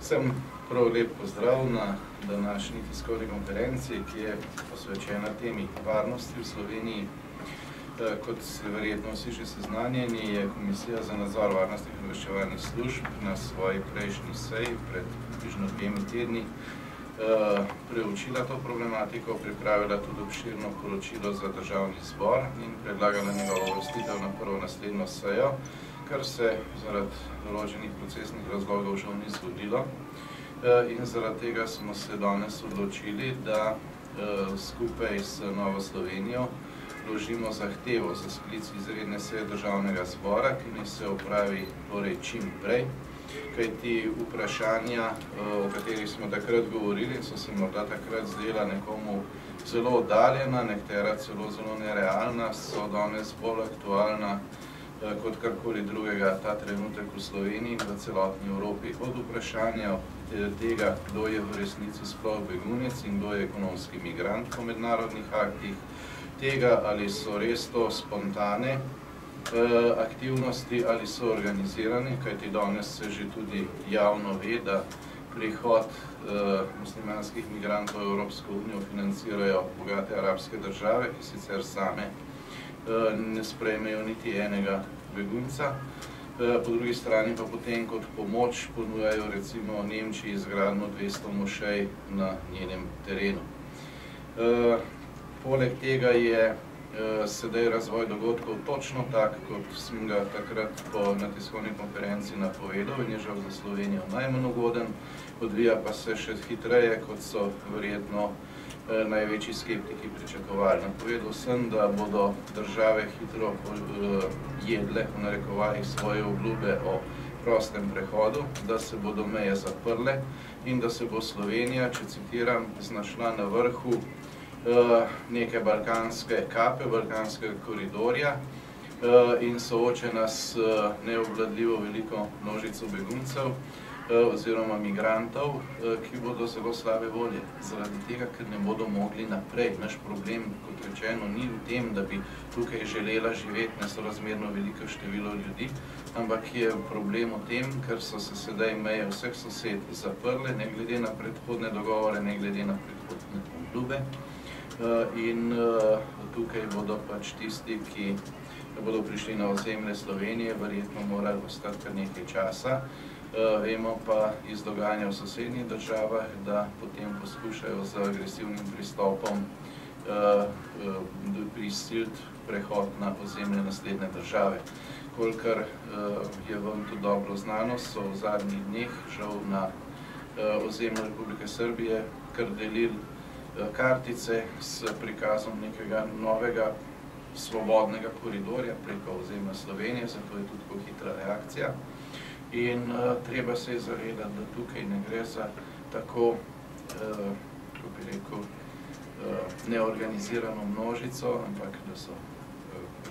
Vsem prav lep pozdrav na današnji tiskovni konferenci, ki je posvečena temi varnosti v Sloveniji. Kot ste verjetno vsi že seznanjeni, je Komisija za nadzor varnostnih in obveščevalnih služb na svoji prejšnji seji pred približno 2 tedni preučila to problematiko, pripravila tudi obširno poročilo za Državni zbor in predlagala njegovo uvrstitev na prvo naslednjo sejo, kar se zaradi določenih procesnih razlogov žal ni zgodilo. In zaradi tega smo se danes odločili, da skupaj s Novo Slovenijo vložimo zahtevo za sklic izredne seje Državnega zbora, ki naj se opravi torej čim prej, kajti vprašanja, o katerih smo takrat govorili, so se morda takrat zdela nekomu zelo oddaljena, nekatera celo zelo nerealna, so danes bolj aktualna kot karkoli drugega ta trenutek v Sloveniji in v celotni Evropi. Od vprašanja tega, kdo je v resnici sploh begunec in kdo je ekonomski migrant po mednarodnih aktih, tega, ali so res to spontane aktivnosti ali so organizirane, kajti danes se že tudi javno ve, da prihod muslimanskih migrantov v Evropsko unijo financirajo bogate arabske države, ki sicer same ne sprejmejo niti enega begunca. Po drugi strani pa potem kot pomoč ponujajo recimo Nemčiji izgradnjo 200 mošej na njenem terenu. Poleg tega je sedaj razvoj dogodkov točno tak, kot sem ga takrat na tiskovni konferenci napovedal in je žal za Slovenijo najmanj ugoden, odvija pa se še hitreje, kot so verjetno največji skeptiki pričakovali. Napovedal sem, da bodo države hitro jedle, v narekovajih, svoje obljube o prostem prehodu, da se bodo meje zaprle in da se bo Slovenija, če citiram, znašla na vrhu neke balkanske kape, balkanskega koridorja in soočena s neobvladljivo veliko množico beguncev oziroma migrantov, ki bodo zelo slabe volje. Zaradi tega, ker ne bodo mogli naprej. Naš problem, kot rečeno, ni v tem, da bi tukaj želela živeti nesorazmerno veliko število ljudi, ampak je problem v tem, ker so se sedaj meje vseh sosed zaprle, ne glede na predhodne dogovore, ne glede na predhodne obljube. In tukaj bodo pač tisti, ki bodo prišli na ozemlje Slovenije, verjetno morali ostati kar nekaj časa. Vemo pa iz dogajanja v sosednjih državah, da potem poskušajo z agresivnim pristopom prisiliti prehod na ozemlje naslednje države. Kolikor je vam to dobro znano, so v zadnjih dneh žal na ozemlju Republike Srbije kar delili kartice s prikazom nekega novega svobodnega koridorja preko ozemlja Slovenije, zato je tudi tako hitra reakcija. In treba se je zavedati, da tukaj ne gre za tako, kako bi rekel, neorganizirano množico, ampak da so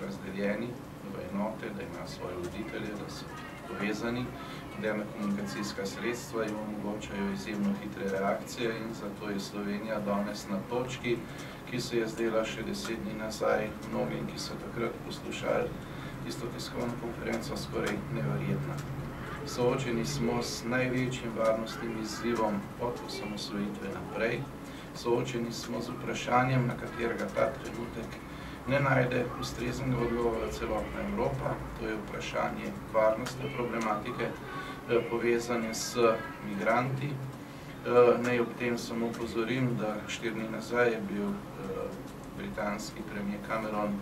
razdeljeni v enote, da imajo svoje voditelje, da so povezani, moderna komunikacijska sredstva jim omogočajo izjemno hitre reakcije in zato je Slovenija danes na točki, ki se je zdela še 10 dni nazaj mnogim, ki so takrat poslušali tisto tiskovno konferenco, skoraj neverjetna. Soočeni smo s največjim varnostnim izzivom od osamosvojitve naprej. Soočeni smo z vprašanjem, na katerega ta trenutek ne najde ustreznega odgovora celotna Evropa. To je vprašanje varnostne problematike, povezane s migranti. Naj ob tem samo opozorim, da 4 dni nazaj je bil britanski premier Cameron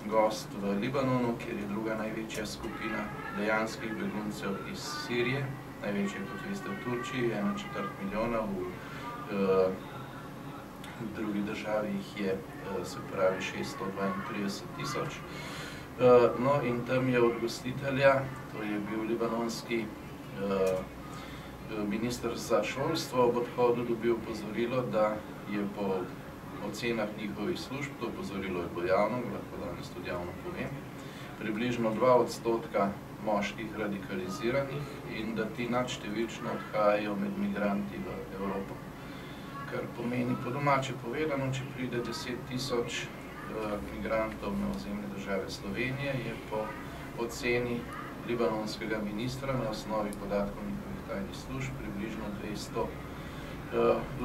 gost v Libanonu, kjer je druga največja skupina dejanskih beguncev iz Sirije, največja, kot veste, v Turčiji, 1,4 milijona, v drugi državi jih je, se pravi, 632 000. No in tam je od gostitelja, to je bil libanonski minister za šolstvo, ob odhodu dobil opozorilo, da je po ocenah njihovih služb, to opozorilo je bilo javno, lahko danes tudi javno povem, približno 2% moških radikaliziranih in da ti nadštevilčno odhajajo med migranti v Evropo. Kar pomeni po domače povedano, če pride 10 000 migrantov na ozemlje države Slovenije, je po oceni libanonskega ministra na osnovi podatkov njihovih tajnih služb, približno 200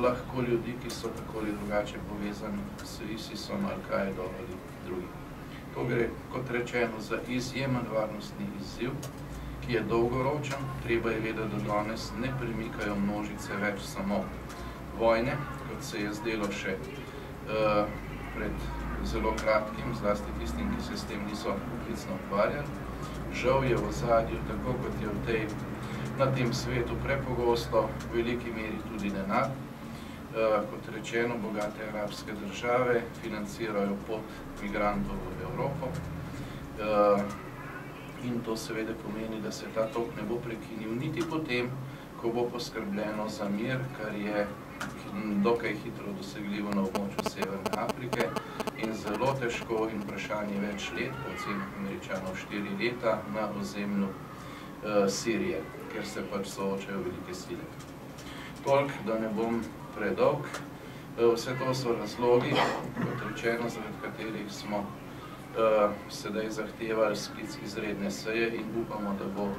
lahko ljudi, ki so tako ali drugače povezani s ISIS-om, Al-Kaido ali drugim. To gre, kot rečeno, za izjemen varnostni izziv, ki je dolgoročen. Treba je vedeti, da danes ne premikajo množice več samo vojne, kot se je zdelo še pred zelo kratkim, zlasti tistim, ki se s tem niso poklicno ukvarjali. Žal je v ozadju, tako kot je na tem svetu prepogosto, v veliki meri tudi denar. Kot rečeno, bogate arabske države financirajo pot migrantov v Evropo in to seveda pomeni, da se ta tok ne bo prekinil niti potem, ko bo poskrbljeno za mir, kar je dokaj hitro dosegljivo na območju Severne Afrike in zelo težko in vprašanje več let, po ocenah Američanov 4 leta, na ozemlju Sirije, ker se pač soočajo velike sile. Toliko, da ne bom predolg. Vse to so razlogi, kot rečeno, zaradi katerih smo sedaj zahtevali sklic izredne seje in upamo, da bo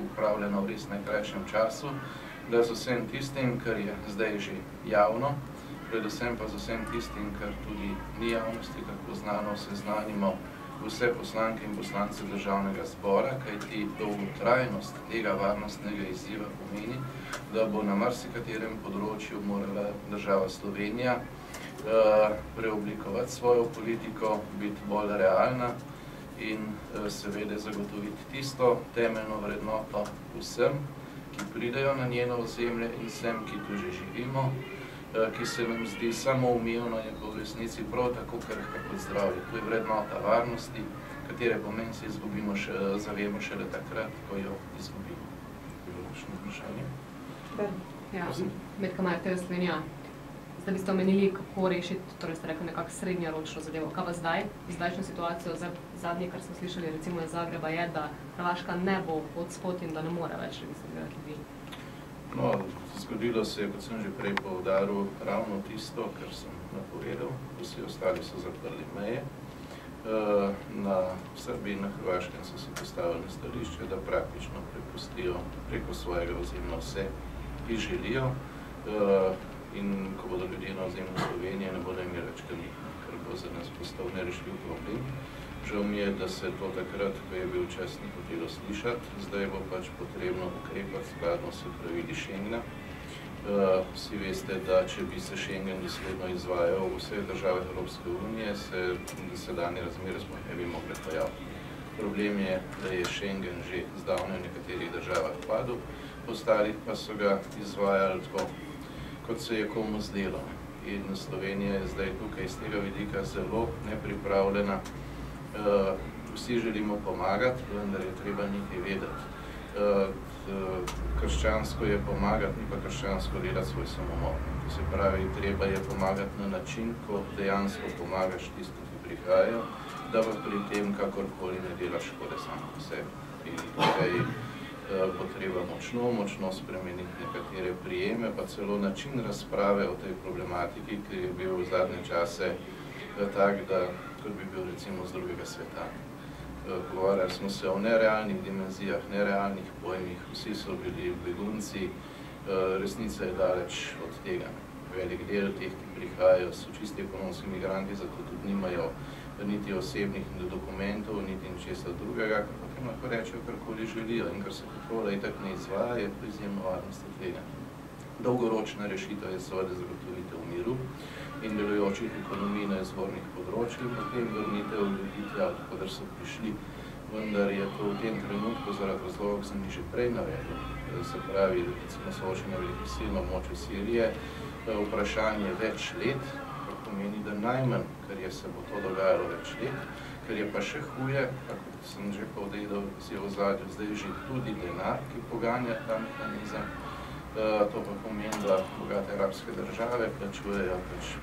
upravljeno v res najkrajšem času, da z vsem tistim, kar je zdaj že javno, predvsem pa z vsem tistim, kar tudi ni javnosti, kako znano, seznanimo vse poslanke in poslance Državnega zbora, kajti dolgotrajnost tega varnostnega izziva pomeni, da bo na marsikaterem področju morala država Slovenija preoblikovati svojo politiko, biti bolj realna in seveda zagotoviti tisto temeljno vrednoto vsem, ki pridejo na njeno ozemlje in vsem, ki tu že živimo, ki se nam zdi samoumevno in po resnici prav tako krhka kot zdravje. To je vrednota varnosti, katere pomen se zavemo šele takrat, ko jo izgubimo. Bilo še vprašanje? Ja, Metka Marteva Slovenija. Zdaj biste omenili, kako rešiti, torej ste rekli nekako srednjeročno zadevo. Kaj pa zdaj? Zdajšnjo situacijo, zadnje, kar smo slišali recimo iz Zagreba, je, da Hrvaška ne bo hotspot in da ne more več registrirati ljudi. No, zgodilo se je, kot sem že prej poudaril, ravno tisto, kar sem napovedal. Vsi ostali so zaprli meje. Na Srbiji in na Hrvaškem so se postavili na stališče, da praktično prepustijo preko svojega ozemlja vse, ki želijo. In ko bodo ljudje na ozemlju Slovenije, ne bodo imeli več kamih, ker bo za nas postal nerešljiv problem. Žal mi je, da se to takrat, ko je bil čas, ni hotelo slišati. Zdaj bo pač potrebno ukrepati skladno s pravili Schengena. Vsi veste, da če bi se Schengen dosledno izvajal v vseh državah Evropske unije, se dosedanje razmere sploh ne bi mogli pojaviti. Problem je, da je Schengen že zdavnaj v nekaterih državah padel, ostalih pa so ga izvajali tako, kot se je komu zdelo. In Slovenija je zdaj tukaj iz tega vidika zelo nepripravljena. Vsi želimo pomagati, vendar je treba nekaj vedeti. Krščansko je pomagati, ni pa krščansko delati svoj samomor. To se pravi, treba je pomagati na način, ko dejansko pomagaš tistim, ki prihajajo, da pa pri tem kakorkoli ne delaš škode samo po sebi. In tukaj bo treba močno spremeniti nekatere prijeme, pa celo način razprave o tej problematiki, ki je bil v zadnje čase tak, da kot bi bil recimo z drugega sveta. Pogovarjali smo se o nerealnih dimenzijah, nerealnih pojmih, vsi so bili begunci, resnica je daleč od tega. Velik del teh, ki prihajajo, so čisti ekonomski migranti, zato tudi nimajo niti osebnih dokumentov, niti ničesar drugega, ker lahko rečejo, karkoli želijo in kar se kontrola itak ne izvaja, je to izjemno varnostno tveganje. Dolgoročna rešitev je seveda zagotovitev miru in delujočih ekonomij na izvornih področjih, potem vrnitev ljudi tja, odkudar so prišli. Vendar je to v tem trenutku zaradi razlogov, ki sem jih že prej navedel, se pravi, recimo soočenje velikih sil na območju Sirije, vprašanje več let, kar pomeni, da najmanj, ker se bo to dogajalo več let, ker je pa še huje, kot sem že povedal, si v ozadju zdaj že tudi denar, ki poganja ta mehanizem. To pa pomeni, da bogate arabske države plačujejo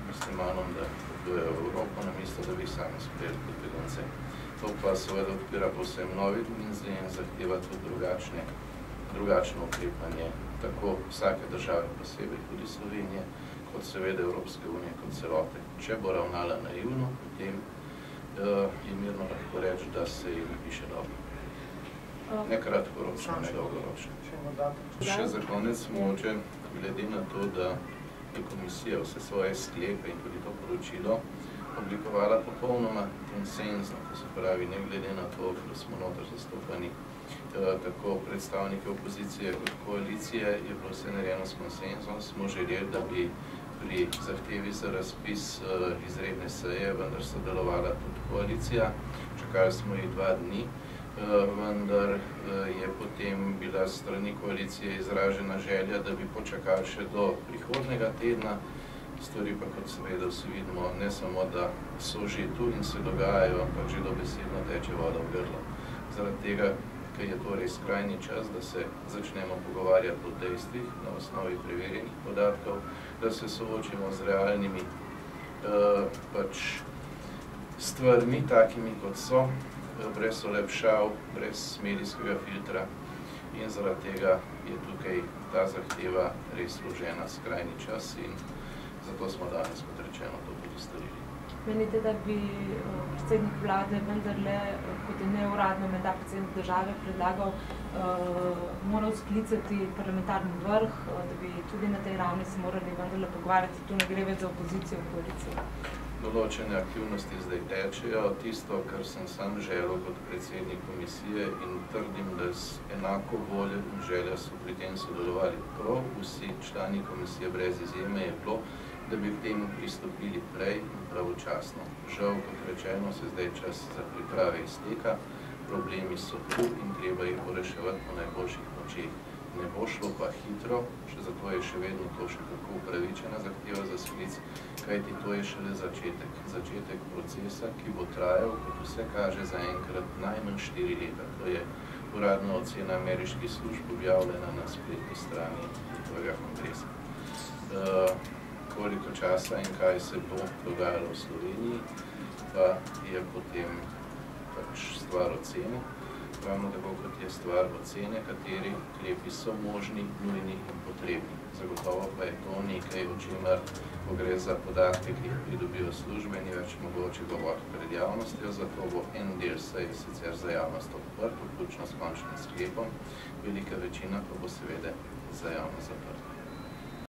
muslimanom, da potujejo v Evropo, namesto da bi sami sprejeli kot begunce. To pa seveda odpira povsem nove dimenzije in zahteva tudi drugačno ukrepanje tako vsake države posebej, tudi Slovenije, kot seveda Evropske unije kot celote. Če bo ravnala naivno, potem je mirno lahko reči, da se jim piše dobro. ne kratkoročno, ne dolgoročno. Še za konec mogoče, glede na to, da je komisija vse svoje sklepe in tudi to poročilo oblikovala popolnoma konsenzno, to se pravi, ne glede na to, da smo noter zastopani tako predstavniki opozicije kot koalicije, je bilo vse narejeno s konsenzom, smo želeli, da bi pri zahtevi za razpis izredne seje vendar sodelovala tudi koalicija. Čakali smo jih 2 dni, vendar je potem bila s strani koalicije izražena želja, da bi počakali še do prihodnjega tedna. Stvari pa, kot seveda vsi vidimo, ne samo, da so že tu in se dogajajo, ampak že dobesedno teče voda v grlo. Zaradi tega, ker je to res skrajni čas, da se začnemo pogovarjati o dejstvih na osnovi preverjenih podatkov, da se soočimo z realnimi stvarmi, takimi kot so, brez olepšav, brez medijskega filtra, in zaradi tega je tukaj ta zahteva res vložena skrajni čas in zato smo danes, kot rečeno, to tudi storili. Menite, da bi predsednik vlade vendarle, kot je neuradno menda predsednik države predlagal, moral sklicati parlamentarni vrh, da bi tudi na tej ravni se morali vendarle pogovarjati, tu ne gre več za opozicijo v koaliciji? Določene aktivnosti zdaj tečejo. Tisto, kar sem sam želel kot predsednik komisije in trdim, da z enako voljo in željo so pri tem sodelovali prav vsi člani komisije brez izjeme, je bilo, da bi k temu pristopili prej in pravočasno. Žal, kot rečeno, se zdaj čas za priprave izteka, problemi so tu in treba jih reševati po najboljših močeh. Ne bo šlo pa hitro, še zato je še vedno to še kako upravičena zahteva za sklic, kajti to je šele začetek procesa, ki bo trajal, kot vse kaže, zaenkrat najmanj 4 leta. To je uradna ocena ameriških služb objavljena na spletni strani njihovega kongresa. Koliko časa in kaj se bo dogajalo v Sloveniji, pa je potem stvar ocene. Ravno tako, kot je stvar ocene, kateri ukrepi so možni, nujni in potrebni. Zagotovo pa je to nekaj, o čemer, ko gre za podatke, ki jih pridobijo službe, ni več mogoče govoriti pred javnostjo, zato bo en del seje sicer za javnost odprt, vključno s končnim sklepom, velika večina pa bo seveda za javnost zaprt.